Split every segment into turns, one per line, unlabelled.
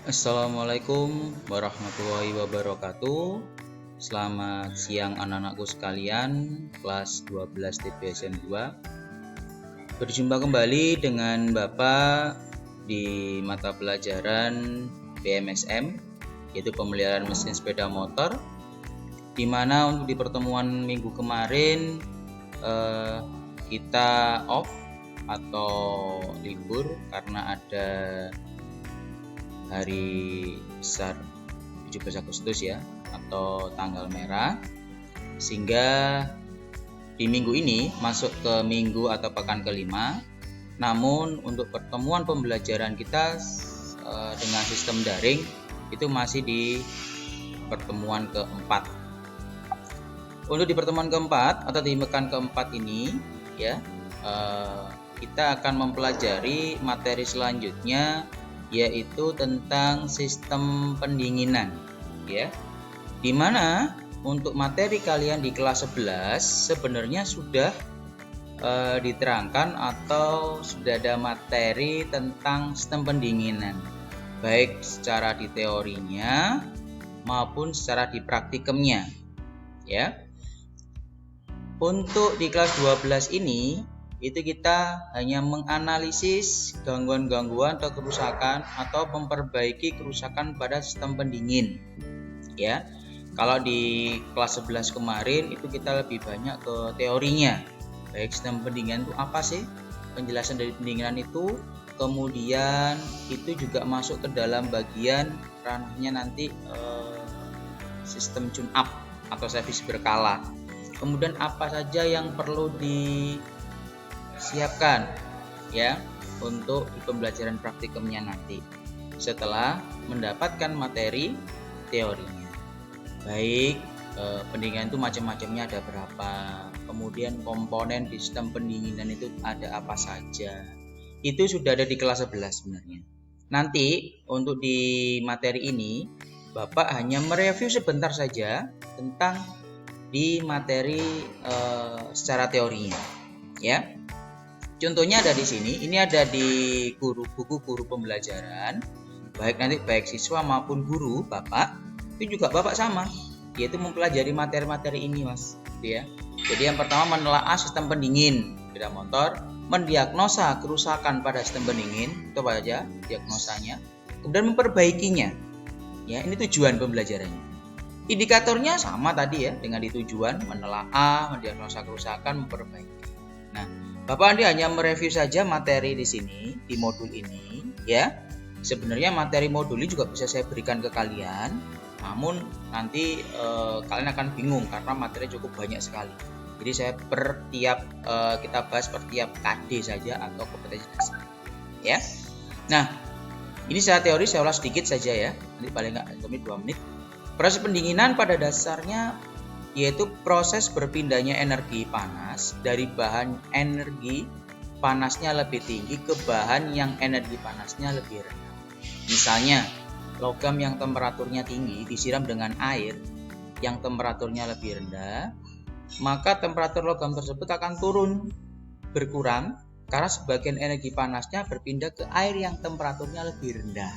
Assalamualaikum warahmatullahi wabarakatuh. Selamat siang anak-anakku sekalian, kelas 12 TPSN 2. Berjumpa kembali dengan Bapak di mata pelajaran PMSM, yaitu pemeliharaan mesin sepeda motor, di mana untuk di pertemuan minggu kemarin kita off atau libur karena ada hari besar 17 Agustus ya, atau tanggal merah, sehingga di minggu ini masuk ke minggu atau pekan kelima. Namun untuk pertemuan pembelajaran kita dengan sistem daring itu masih di pertemuan keempat. Untuk di pertemuan keempat atau di pekan keempat ini ya, kita akan mempelajari materi selanjutnya, yaitu tentang sistem pendinginan ya, dimana untuk materi kalian di kelas 11 sebenarnya sudah diterangkan atau sudah ada materi tentang sistem pendinginan, baik secara di teorinya maupun secara di praktikumnya ya. Untuk di kelas 12 ini itu kita hanya menganalisis gangguan-gangguan atau kerusakan atau memperbaiki kerusakan pada sistem pendingin ya. Kalau di kelas 11 kemarin itu kita lebih banyak ke teorinya, baik sistem pendinginan itu apa sih, penjelasan dari pendinginan itu, kemudian itu juga masuk ke dalam bagian ranahnya nanti sistem tune up atau servis berkala, kemudian apa saja yang perlu disiapkan ya untuk pembelajaran praktikumnya nanti setelah mendapatkan materi teorinya. Baik, pendinginan itu macam-macamnya ada berapa, kemudian komponen di sistem pendinginan itu ada apa saja, itu sudah ada di kelas 11 sebenarnya. Nanti untuk di materi ini Bapak hanya mereview sebentar saja tentang di materi secara teorinya ya. Contohnya ada di sini, ini ada di buku guru pembelajaran, baik siswa maupun guru Bapak, itu juga Bapak sama, yaitu mempelajari materi-materi ini Mas ya. Jadi yang pertama menelaah sistem pendingin sepeda motor, mendiagnosa kerusakan pada sistem pendingin, itu apa aja diagnosanya, kemudian memperbaikinya ya. Ini tujuan pembelajarannya. Indikatornya sama tadi ya, dengan di tujuan menelaah, mendiagnosa kerusakan, memperbaiki. Nah, Bapak Andi hanya mereview saja materi di sini, di modul ini ya. Sebenarnya materi modul ini juga bisa saya berikan ke kalian, namun nanti kalian akan bingung karena materi cukup banyak sekali. Jadi saya kita bahas per tiap KD saja atau kompetensi dasar ya. Nah, ini secara teori saya ulas sedikit saja ya, nanti paling nggak 2 menit. Proses pendinginan pada dasarnya yaitu proses berpindahnya energi panas dari bahan energi panasnya lebih tinggi ke bahan yang energi panasnya lebih rendah. Misalnya, logam yang temperaturnya tinggi disiram dengan air yang temperaturnya lebih rendah, maka temperatur logam tersebut akan berkurang karena sebagian energi panasnya berpindah ke air yang temperaturnya lebih rendah.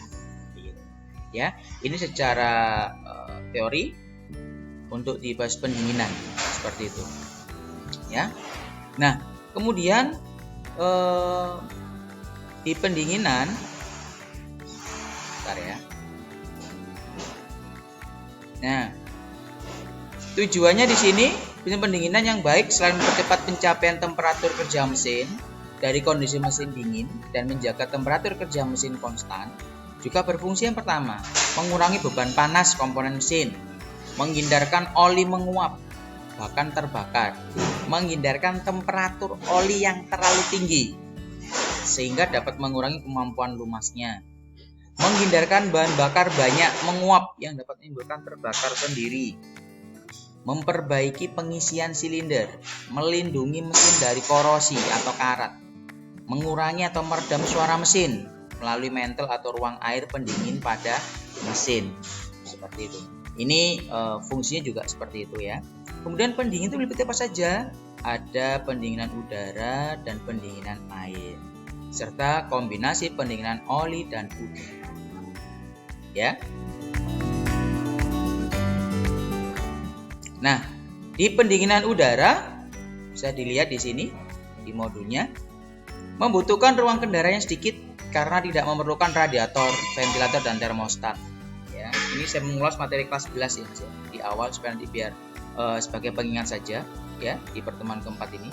Ya, ini secara teori untuk dibahas pendinginan seperti itu ya. Nah, kemudian di pendinginan bentar ya. Nah, tujuannya di sini pendinginan yang baik selain mempercepat pencapaian temperatur kerja mesin dari kondisi mesin dingin dan menjaga temperatur kerja mesin konstan, juga berfungsi yang pertama, mengurangi beban panas komponen mesin, menghindarkan oli menguap bahkan terbakar, menghindarkan temperatur oli yang terlalu tinggi sehingga dapat mengurangi kemampuan lumasnya, menghindarkan bahan bakar banyak menguap yang dapat menimbulkan terbakar sendiri, memperbaiki pengisian silinder, melindungi mesin dari korosi atau karat, mengurangi atau meredam suara mesin melalui mantel atau ruang air pendingin pada mesin seperti itu. Ini fungsinya juga seperti itu ya. Kemudian pendingin itu meliputi apa saja? Ada pendinginan udara dan pendinginan air, serta kombinasi pendinginan oli dan udara. ya. Nah, di pendinginan udara bisa dilihat di sini di modulnya membutuhkan ruang kendara yang sedikit karena tidak memerlukan radiator, ventilator dan termostat. Ya, ini saya mengulas materi kelas 11 ya di awal supaya nanti biar sebagai pengingat saja ya di pertemuan keempat ini.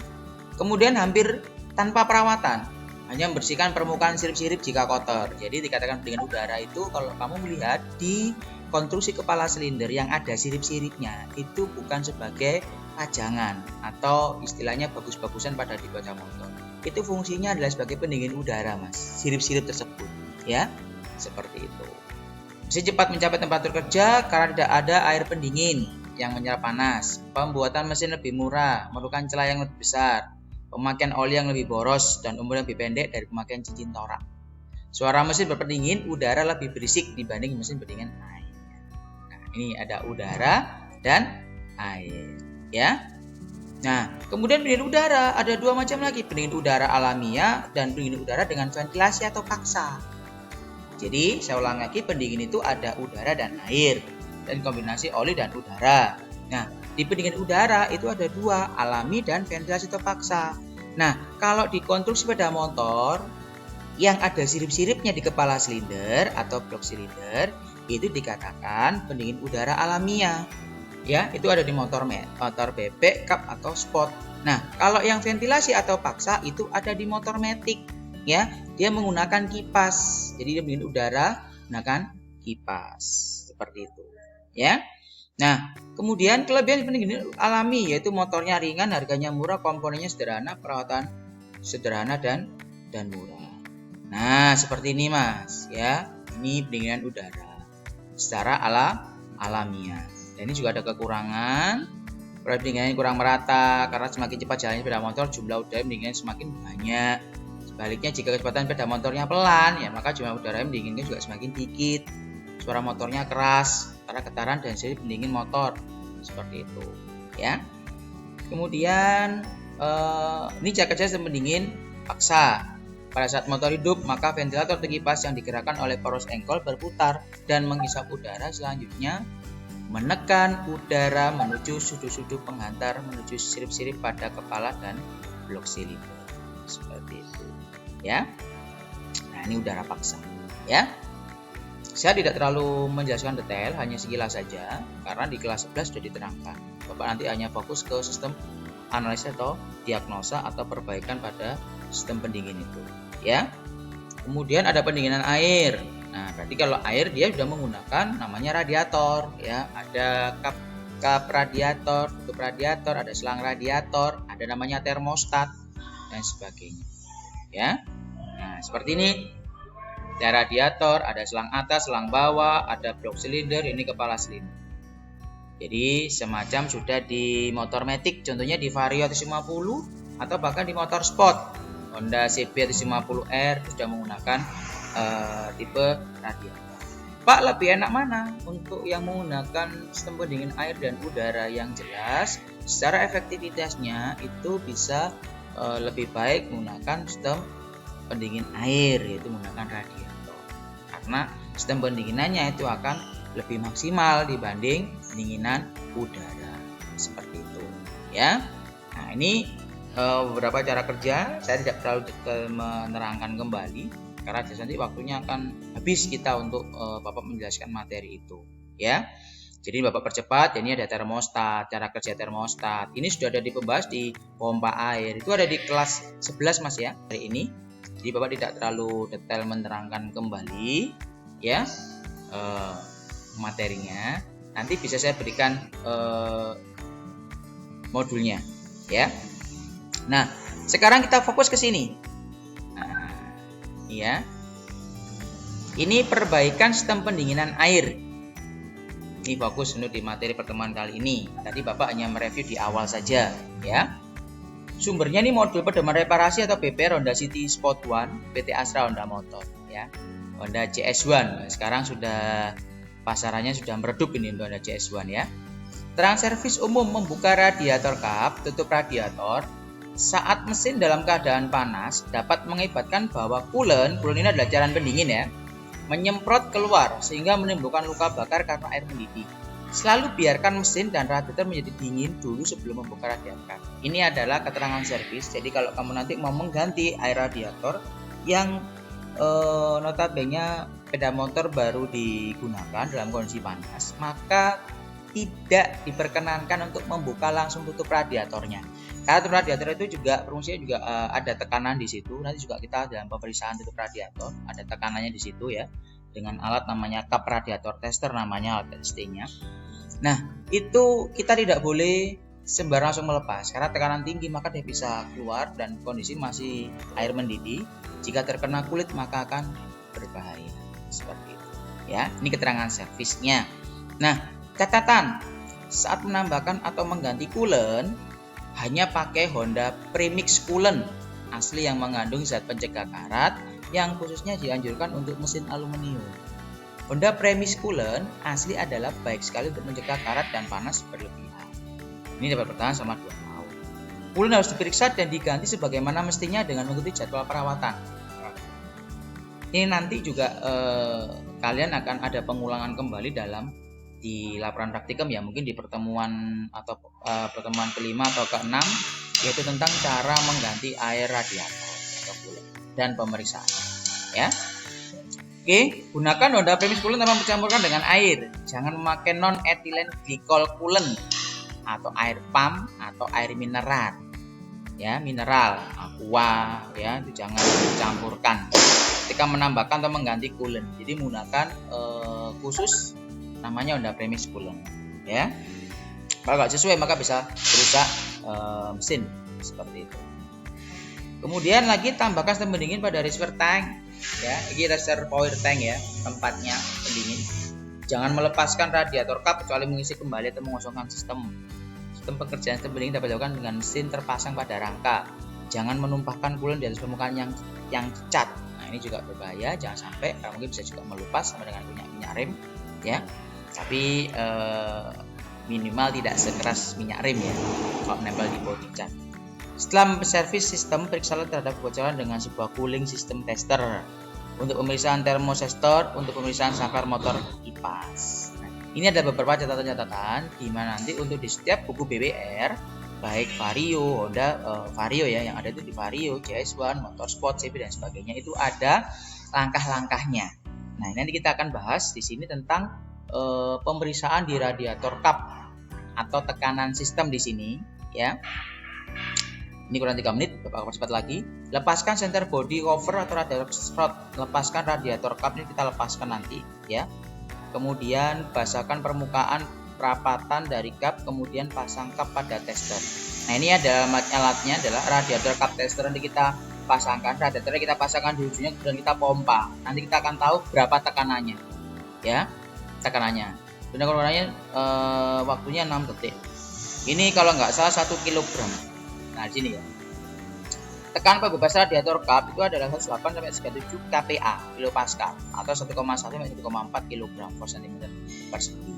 Kemudian hampir tanpa perawatan, hanya membersihkan permukaan sirip-sirip jika kotor. Jadi dikatakan pendingin udara itu kalau kamu melihat di konstruksi kepala silinder yang ada sirip-siripnya itu bukan sebagai pajangan atau istilahnya bagus-bagusan pada di kaca motor. Itu fungsinya adalah sebagai pendingin udara, Mas. Sirip-sirip tersebut, ya. Seperti itu. Mesin cepat mencapai temperatur kerja karena tidak ada air pendingin yang menyerap panas. Pembuatan mesin lebih murah, memerlukan celah yang lebih besar. Pemakaian oli yang lebih boros dan umur yang lebih pendek dari pemakaian cincin torak. Suara mesin berpendingin udara lebih berisik dibanding mesin pendingin air. Nah, ini ada udara dan air, ya. Nah, kemudian pendingin udara ada dua macam lagi, pendingin udara alamiah dan pendingin udara dengan ventilasi atau paksa. Jadi, saya ulang lagi, pendingin itu ada udara dan air dan kombinasi oli dan udara. Nah, di pendingin udara itu ada dua, alami dan ventilasi atau paksa. Nah, kalau di konstruksi sepeda motor yang ada sirip-siripnya di kepala silinder atau blok silinder itu dikatakan pendingin udara alamiah. Ya, itu ada di motor bebek, cup atau sport. Nah, kalau yang ventilasi atau paksa itu ada di motor matic. Ya, dia menggunakan kipas. Jadi dia pendingin udara menggunakan kipas. Seperti itu. Ya. Nah, kemudian kelebihan pendingin alami yaitu motornya ringan, harganya murah, komponennya sederhana, perawatan sederhana dan murah. Nah, seperti ini, Mas, ya. Ini pendinginan udara secara alamiah. Dan ini juga ada kekurangan. Pendinginannya kurang merata karena semakin cepat jalannya sepeda motor, jumlah udara pendinginan semakin banyak. Sebaliknya jika kecepatan sepeda motornya pelan, ya maka jumlah udara yang pendinginnya juga semakin dikit. Suara motornya keras karena getaran dan seri pendingin motor seperti itu, ya. Kemudian ini cara kerja sistem pendingin paksa. Pada saat motor hidup, maka ventilator atau kipas yang digerakkan oleh poros engkol berputar dan menghisap udara, selanjutnya menekan udara menuju sudut-sudut penghantar menuju sirip-sirip pada kepala dan blok silinder. Seperti itu, ya. Nah, ini udara paksa, ya. Saya tidak terlalu menjelaskan detail, hanya sekilas saja karena di kelas 11 sudah diterangkan. Bapak nanti hanya fokus ke sistem analisis atau diagnosa atau perbaikan pada sistem pendingin itu, ya. Kemudian ada pendinginan air. Nah, berarti kalau air dia sudah menggunakan namanya radiator, ya. Ada kap radiator, tutup radiator, ada selang radiator, ada namanya termostat dan sebagainya, ya. Nah, seperti ini. Ada radiator, ada selang atas, selang bawah, ada blok silinder, ini kepala silinder. Jadi semacam sudah di motor matic, contohnya di Vario 150 atau bahkan di motor sport Honda CB 150R sudah menggunakan tipe radiator. Pak, lebih enak mana untuk yang menggunakan sistem pendingin air dan udara yang jelas? Secara efektivitasnya itu bisa lebih baik menggunakan sistem pendingin air, yaitu menggunakan radiator. Karena sistem pendinginannya itu akan lebih maksimal dibanding pendinginan udara. Seperti itu, ya. Nah, ini beberapa cara kerja. Saya tidak terlalu menerangkan kembali karena nanti waktunya akan habis kita untuk Bapak menjelaskan materi itu, ya. Jadi Bapak percepat. Ini ada termostat, cara kerja termostat. Ini sudah ada dibahas di pompa air. Itu ada di kelas 11, Mas, ya, hari ini. Jadi Bapak tidak terlalu detail menerangkan kembali, ya, materinya. Nanti bisa saya berikan modulnya, ya. Nah, sekarang kita fokus ke sini. Nah, ya. Ini perbaikan sistem pendinginan air. Ini fokus untuk di materi pertemuan kali ini. Tadi Bapak hanya mereview di awal saja, ya. Sumbernya ini modul pedoman reparasi atau BPR Honda City Sport One PT Astra Honda Motor, ya. Honda CS1. Sekarang sudah pasarannya sudah meredup ini Honda CS1, ya. Terang servis umum membuka radiator kap, tutup radiator. Saat mesin dalam keadaan panas dapat mengakibatkan bahwa coolant ini adalah cairan pendingin, ya. menyemprot keluar sehingga menimbulkan luka bakar karena air mendidih. Selalu biarkan mesin dan radiator menjadi dingin dulu sebelum membuka radiator. Ini adalah keterangan servis. Jadi kalau kamu nanti mau mengganti air radiator yang notabene sepeda motor baru digunakan dalam kondisi panas, maka tidak diperkenankan untuk membuka langsung tutup radiatornya. Karena tutup radiator itu juga fungsinya juga ada tekanan di situ. Nanti juga kita dalam pemeriksaan tutup radiator ada tekanannya di situ ya, dengan alat namanya cup radiator tester, namanya alat testingnya. Nah, itu kita tidak boleh sembarang langsung melepas karena tekanan tinggi, maka dia bisa keluar dan kondisi masih air mendidih. Jika terkena kulit maka akan berbahaya seperti itu ya. Ini keterangan servisnya. Nah, catatan saat menambahkan atau mengganti coolant hanya pakai Honda Premix Coolant asli yang mengandung zat pencegah karat yang khususnya dianjurkan untuk mesin aluminium. Honda Premix Coolant asli adalah baik sekali untuk mencegah karat dan panas berlebihan. Ini dapat bertahan selama 2 tahun. Coolant harus diperiksa dan diganti sebagaimana mestinya dengan mengikuti jadwal perawatan. Ini nanti juga kalian akan ada pengulangan kembali di laporan praktikum ya, mungkin di pertemuan atau pertemuan ke-5 atau ke-6, yaitu tentang cara mengganti air radiator atau coolant dan pemeriksaannya ya. Oke, gunakan Honda Premix Coolant tanpa mencampurkan dengan air. Jangan memakai non ethylene glycol coolant atau air pump atau air mineral. Ya, mineral, aqua ya, itu jangan dicampurkan ketika menambahkan atau mengganti coolant. Jadi menggunakan khusus namanya Honda Premix Coolant ya. Kalau nggak sesuai maka bisa merusak mesin seperti itu. Kemudian lagi tambahkan sistem pendingin pada reservoir tank ya. Ini reservoir tank ya, tempatnya pendingin. Jangan melepaskan radiator cup kecuali mengisi kembali atau mengosongkan sistem. Sistem pekerjaan sistem pendingin dapat dilakukan dengan mesin terpasang pada rangka. Jangan menumpahkan coolant di atas permukaan yang cat. Nah, ini juga berbahaya, jangan sampai, karena mungkin bisa juga melupas sama dengan minyak rem ya. Tapi minimal tidak sekeras minyak rem ya kalau menempel di bodi cat. Setelah servis sistem, periksalah terhadap kebocoran dengan sebuah cooling system tester untuk pemeriksaan termosensor, untuk pemeriksaan saklar motor kipas. Nah, ini ada beberapa catatan-catatan di mana nanti untuk di setiap buku BWR baik Vario, Honda Vario ya, yang ada itu di Vario, JS1, Motorsport, CB dan sebagainya, itu ada langkah-langkahnya. Nah, nanti kita akan bahas di sini tentang pemeriksaan di radiator cup atau tekanan sistem di sini ya. Ini kurang 3 menit, Bapak cepat lagi. Lepaskan center body cover atau radiator strut. Lepaskan radiator cup, ini kita lepaskan nanti ya. Kemudian basahkan permukaan perapatan dari cup, kemudian pasang cup pada tester. Nah, ini ada alatnya adalah radiator cup tester. Nanti kita pasangkan radiatornya, kita pasangkan di ujungnya, kemudian kita pompa. Nanti kita akan tahu berapa tekanannya ya. Tekanannya waktunya 6 detik. Ini kalau nggak salah 1 kg. Nah, di sini ya. Tekanan pembebas radiator cup itu adalah 108 sampai 37 kPa kilopascal atau 1,1 sampai 1,4 kg per cm persegi.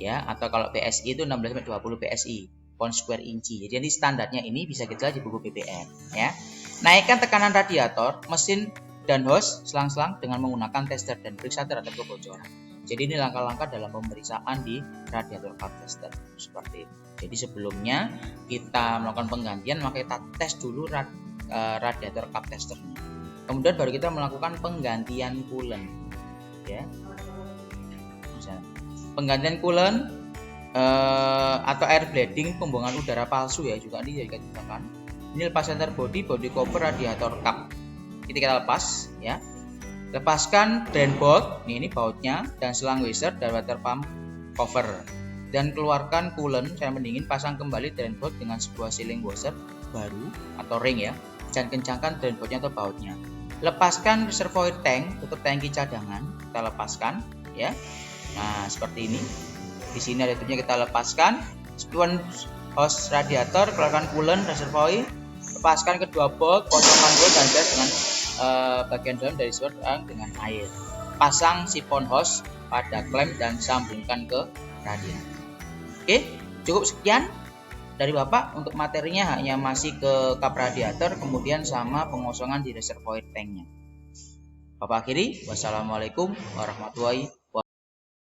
Ya, atau kalau PSI itu 16 sampai 20 PSI pound square inci. Jadi nanti standarnya ini bisa kita lihat di buku BBM ya. Naikkan tekanan radiator, mesin dan hose selang-selang dengan menggunakan tester dan periksa terhadap kebocoran. Jadi ini langkah-langkah dalam pemeriksaan di radiator cup tester seperti itu. Jadi sebelumnya kita melakukan penggantian, maka kita tes dulu radiator cup testernya. Kemudian baru kita melakukan penggantian coolant. Ya. Misalnya, penggantian coolant atau air bleeding, pembuangan udara palsu ya, juga ini jadi dikatakan. Ini lepas center body cover radiator cup. Kita lepas ya. Lepaskan drain bolt, ini bautnya, dan selang washer dan water pump cover, dan keluarkan coolant cairan pendingin. Pasang kembali drain bolt dengan sebuah sealing washer baru atau ring ya, dan kencangkan drain boltnya atau bautnya. Lepaskan reservoir tank, tutup tangki cadangan, kita lepaskan ya. Nah, seperti ini. Di sini ada tutupnya, kita lepaskan. Spun hose radiator, keluarkan coolant reservoir, lepaskan kedua bolt, kosongkan bolt dan gas dengan bagian dalam dari reservoir dengan air. Pasang sipon hose pada klem dan sambungkan ke radiator. Oke, cukup sekian dari Bapak. Untuk materinya hanya masih ke kap radiator, kemudian sama pengosongan di reservoir tanknya. Bapak akhiri, wassalamualaikum warahmatullahi